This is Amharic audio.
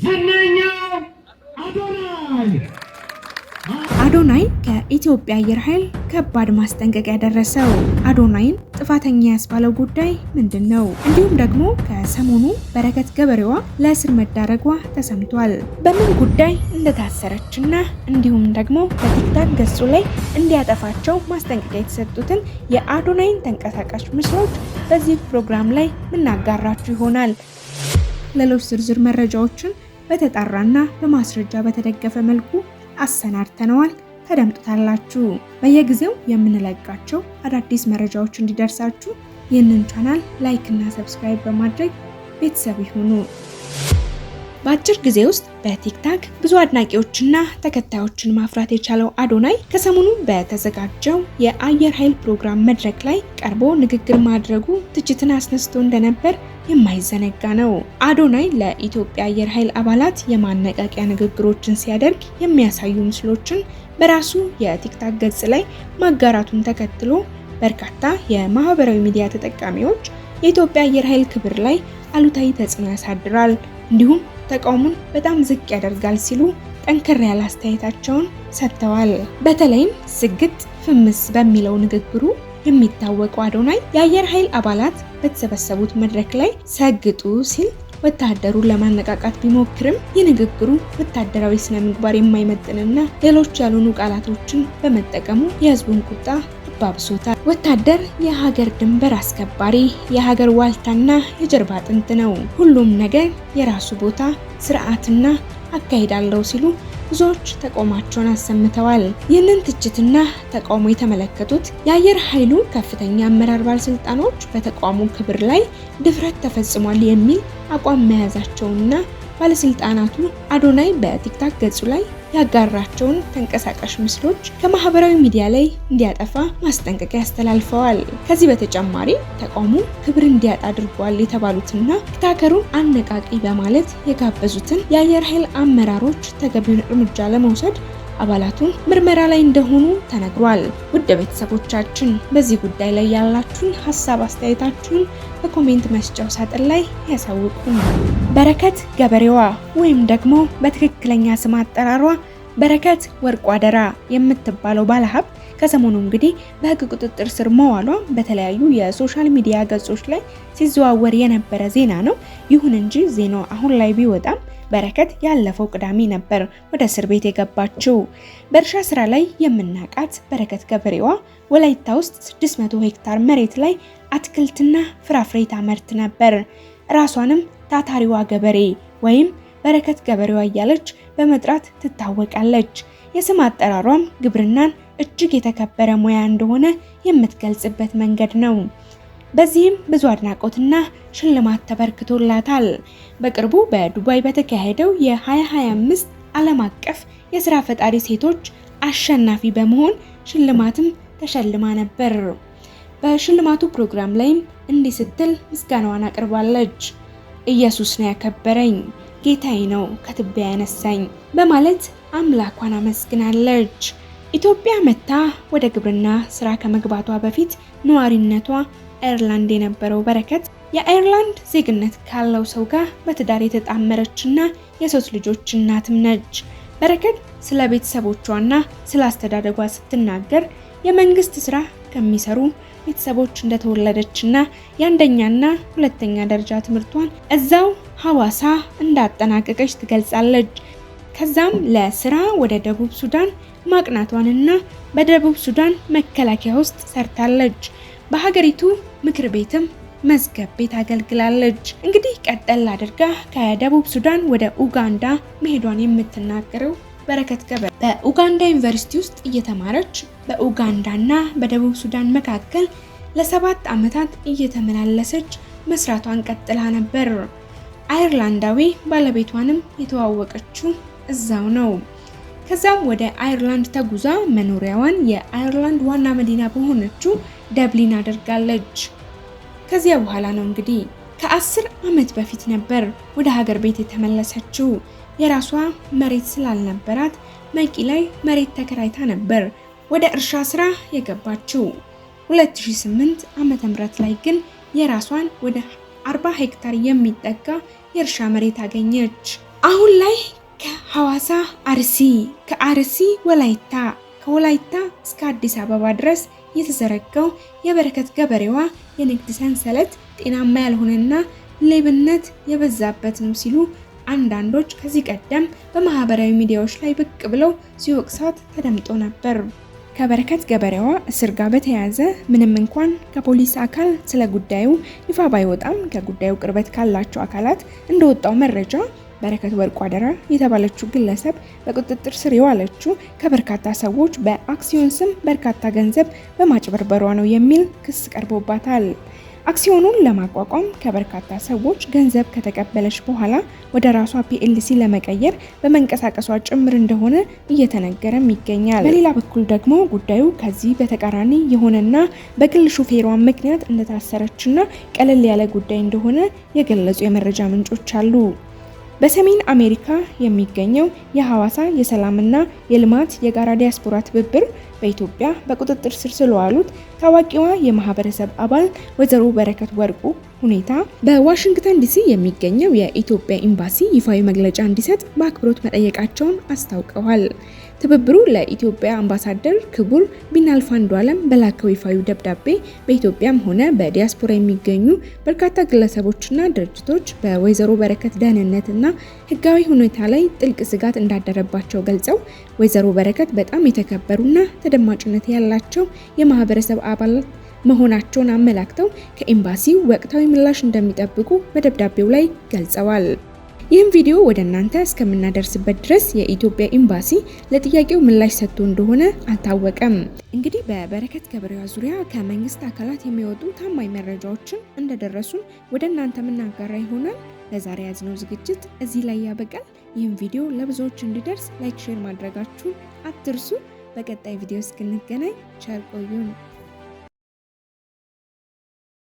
ዝነኛው አዶናይ አዶናይ ከኢትዮጵያ አየር ኃይል ከባድ ማስጠንቀቂያ ደረሰው። አዶናይን ጥፋተኛ ያስባለው ጉዳይ ምንድነው? እንዲሁም ደግሞ ከሰሞኑ በረከት ገበሬዋ ለእስር መዳረጓ ተሰምቷል። በምን ጉዳይ እንደታሰረችና እንዲሁም ደግሞ በቲክታክ ገጹ ላይ እንዲያጠፋቸው ማስጠንቀቂያ የተሰጡትን የአዶናይን ተንቀሳቃሽ ምስሎች በዚህ ፕሮግራም ላይ ምናጋራችሁ ይሆናል። ሌሎች ዝርዝር መረጃዎችን በተጣራና በማስረጃ በተደገፈ መልኩ አሰናድተነዋል። ተደምጡታላችሁ። በየጊዜው የምንለቃቸው አዳዲስ መረጃዎች እንዲደርሳችሁ ይህንን ቻናል ላይክ እና ሰብስክራይብ በማድረግ ቤተሰብ ይሁኑ። በአጭር ጊዜ ውስጥ በቲክታክ ብዙ አድናቂዎችና ተከታዮችን ማፍራት የቻለው አዶናይ ከሰሞኑ በተዘጋጀው የአየር ኃይል ፕሮግራም መድረክ ላይ ቀርቦ ንግግር ማድረጉ ትችትን አስነስቶ እንደነበር የማይዘነጋ ነው። አዶናይ ለኢትዮጵያ አየር ኃይል አባላት የማነቃቂያ ንግግሮችን ሲያደርግ የሚያሳዩ ምስሎችን በራሱ የቲክታክ ገጽ ላይ ማጋራቱን ተከትሎ በርካታ የማህበራዊ ሚዲያ ተጠቃሚዎች የኢትዮጵያ አየር ኃይል ክብር ላይ አሉታዊ ተጽዕኖ ያሳድራል፣ እንዲሁም ተቃውሞን በጣም ዝቅ ያደርጋል ሲሉ ጠንከር ያለ አስተያየታቸውን ሰጥተዋል። በተለይም ስግጥ ፍምስ በሚለው ንግግሩ የሚታወቀው አዶናይ የአየር ኃይል አባላት በተሰበሰቡት መድረክ ላይ ሰግጡ ሲል ወታደሩን ለማነቃቃት ቢሞክርም የንግግሩ ወታደራዊ ስነ ምግባር የማይመጥንና ሌሎች ያልሆኑ ቃላቶችን በመጠቀሙ የህዝቡን ቁጣ አባብሶታል። ወታደር የሀገር ድንበር አስከባሪ፣ የሀገር ዋልታና የጀርባ አጥንት ነው። ሁሉም ነገር የራሱ ቦታ፣ ስርዓትና አካሄድ አለው ሲሉ ብዙዎች ተቃውሟቸውን አሰምተዋል። ይህንን ትችትና ተቃውሞ የተመለከቱት የአየር ኃይሉ ከፍተኛ አመራር ባለስልጣኖች በተቋሙ ክብር ላይ ድፍረት ተፈጽሟል የሚል አቋም መያዛቸውና ባለስልጣናቱ አዶናይ በቲክታክ ገጹ ላይ ያጋራቸውን ተንቀሳቃሽ ምስሎች ከማህበራዊ ሚዲያ ላይ እንዲያጠፋ ማስጠንቀቂያ አስተላልፈዋል። ከዚህ በተጨማሪ ተቋሙ ክብር እንዲያጣ አድርጓል የተባሉትና ቲክታከሩን አነቃቂ በማለት የጋበዙትን የአየር ኃይል አመራሮች ተገቢውን እርምጃ ለመውሰድ አባላቱ ምርመራ ላይ እንደሆኑ ተነግሯል። ውድ ቤተሰቦቻችን በዚህ ጉዳይ ላይ ያላችሁን ሀሳብ አስተያየታችሁን በኮሜንት መስጫው ሳጥን ላይ ያሳውቁን። በረከት ገበሬዋ ወይም ደግሞ በትክክለኛ ስም አጠራሯ በረከት ወርቁ አደራ የምትባለው ባለሀብት ከሰሞኑ እንግዲህ በሕግ ቁጥጥር ስር መዋሏ በተለያዩ የሶሻል ሚዲያ ገጾች ላይ ሲዘዋወር የነበረ ዜና ነው። ይሁን እንጂ ዜናው አሁን ላይ ቢወጣም በረከት ያለፈው ቅዳሜ ነበር ወደ እስር ቤት የገባችው። በእርሻ ስራ ላይ የምናቃት በረከት ገበሬዋ ወላይታ ውስጥ 600 ሄክታር መሬት ላይ አትክልትና ፍራፍሬ ታመርት ነበር። ራሷንም ታታሪዋ ገበሬ ወይም በረከት ገበሬዋ እያለች በመጥራት ትታወቃለች። የስም አጠራሯም ግብርናን እጅግ የተከበረ ሙያ እንደሆነ የምትገልጽበት መንገድ ነው። በዚህም ብዙ አድናቆትና ሽልማት ተበርክቶላታል። በቅርቡ በዱባይ በተካሄደው የ2025 ዓለም አቀፍ የስራ ፈጣሪ ሴቶች አሸናፊ በመሆን ሽልማትም ተሸልማ ነበር። በሽልማቱ ፕሮግራም ላይም እንዲህ ስትል ምስጋናዋን አቅርባለች። ኢየሱስ ነው ያከበረኝ፣ ጌታዬ ነው ከትቢያ ያነሳኝ በማለት አምላኳን አመስግናለች። ኢትዮጵያ መታ ወደ ግብርና ስራ ከመግባቷ በፊት ነዋሪነቷ አየርላንድ የነበረው በረከት የአየርላንድ ዜግነት ካለው ሰው ጋር በትዳር የተጣመረችና የሶስት ልጆች እናትም ነች። በረከት ስለ ቤተሰቦቿና ስለ አስተዳደጓ ስትናገር የመንግስት ስራ ከሚሰሩ ቤተሰቦች እንደተወለደችና የአንደኛና ሁለተኛ ደረጃ ትምህርቷን እዛው ሐዋሳ እንዳጠናቀቀች ትገልጻለች። ከዛም ለስራ ወደ ደቡብ ሱዳን ማቅናቷንና በደቡብ ሱዳን መከላከያ ውስጥ ሰርታለች። በሀገሪቱ ምክር ቤትም መዝገብ ቤት አገልግላለች። እንግዲህ ቀጠል አድርጋ ከደቡብ ሱዳን ወደ ኡጋንዳ መሄዷን የምትናገረው በረከት ገበሬ በኡጋንዳ ዩኒቨርሲቲ ውስጥ እየተማረች በኡጋንዳና በደቡብ ሱዳን መካከል ለ7 ዓመታት እየተመላለሰች መስራቷን ቀጥላ ነበር። አየርላንዳዊ ባለቤቷንም የተዋወቀችው እዛው ነው። ከዛም ወደ አየርላንድ ተጉዛ መኖሪያዋን የአየርላንድ ዋና መዲና በሆነችው ደብሊን አድርጋለች። ከዚያ በኋላ ነው እንግዲህ ከ10 ዓመት በፊት ነበር ወደ ሀገር ቤት የተመለሰችው። የራሷ መሬት ስላልነበራት መቂ ላይ መሬት ተከራይታ ነበር ወደ እርሻ ስራ የገባችው። 2008 ዓመተ ምህረት ላይ ግን የራሷን ወደ 40 ሄክታር የሚጠጋ የእርሻ መሬት አገኘች። አሁን ላይ ከሐዋሳ አርሲ፣ ከአርሲ ወላይታ፣ ከወላይታ እስከ አዲስ አበባ ድረስ የተዘረጋው የበረከት ገበሬዋ የንግድ ሰንሰለት ጤናማ ያልሆነና ሌብነት የበዛበት ነው ሲሉ አንዳንዶች ከዚህ ቀደም በማህበራዊ ሚዲያዎች ላይ ብቅ ብለው ሲወቅሳት ተደምጦ ነበር። ከበረከት ገበሬዋ እስር ጋር በተያያዘ ምንም እንኳን ከፖሊስ አካል ስለ ጉዳዩ ይፋ ባይወጣም ከጉዳዩ ቅርበት ካላቸው አካላት እንደወጣው መረጃ በረከት ወርቁ አደራ የተባለችው ግለሰብ በቁጥጥር ስር የዋለችው ከበርካታ ሰዎች በአክሲዮን ስም በርካታ ገንዘብ በማጭበርበሯ ነው የሚል ክስ ቀርቦባታል። አክሲዮኑን ለማቋቋም ከበርካታ ሰዎች ገንዘብ ከተቀበለች በኋላ ወደ ራሷ ፒኤልሲ ለመቀየር በመንቀሳቀሷ ጭምር እንደሆነ እየተነገረም ይገኛል። በሌላ በኩል ደግሞ ጉዳዩ ከዚህ በተቃራኒ የሆነና በግል ሹፌሯ ምክንያት እንደታሰረችና ቀለል ያለ ጉዳይ እንደሆነ የገለጹ የመረጃ ምንጮች አሉ። በሰሜን አሜሪካ የሚገኘው የሐዋሳ የሰላምና የልማት የጋራ ዲያስፖራ ትብብር በኢትዮጵያ በቁጥጥር ስር ስለዋሉት ታዋቂዋ የማህበረሰብ አባል ወይዘሮ በረከት ወርቁ ሁኔታ በዋሽንግተን ዲሲ የሚገኘው የኢትዮጵያ ኤምባሲ ይፋዊ መግለጫ እንዲሰጥ በአክብሮት መጠየቃቸውን አስታውቀዋል። ትብብሩ ለኢትዮጵያ አምባሳደር ክቡር ቢናልፍ አንዱዓለም በላከው ይፋዊ ደብዳቤ በኢትዮጵያም ሆነ በዲያስፖራ የሚገኙ በርካታ ግለሰቦችና ድርጅቶች በወይዘሮ በረከት ደህንነትና ሕጋዊ ሁኔታ ላይ ጥልቅ ስጋት እንዳደረባቸው ገልጸው ወይዘሮ በረከት በጣም የተከበሩና ተደማጭነት ያላቸው የማህበረሰብ አባላት መሆናቸውን አመላክተው ከኤምባሲው ወቅታዊ ምላሽ እንደሚጠብቁ በደብዳቤው ላይ ገልጸዋል። ይህም ቪዲዮ ወደ እናንተ እስከምናደርስበት ድረስ የኢትዮጵያ ኤምባሲ ለጥያቄው ምላሽ ሰጥቶ እንደሆነ አልታወቀም። እንግዲህ በበረከት ገበሬዋ ዙሪያ ከመንግስት አካላት የሚወጡ ታማኝ መረጃዎችን እንደደረሱን ወደ እናንተ የምናጋራ ይሆናል። ለዛሬ ያዝነው ዝግጅት እዚህ ላይ ያበቃል። ይህም ቪዲዮ ለብዙዎች እንዲደርስ ላይክ፣ ሼር ማድረጋችሁን አትርሱ። በቀጣይ ቪዲዮ እስክንገናኝ ቸር ቆዩን።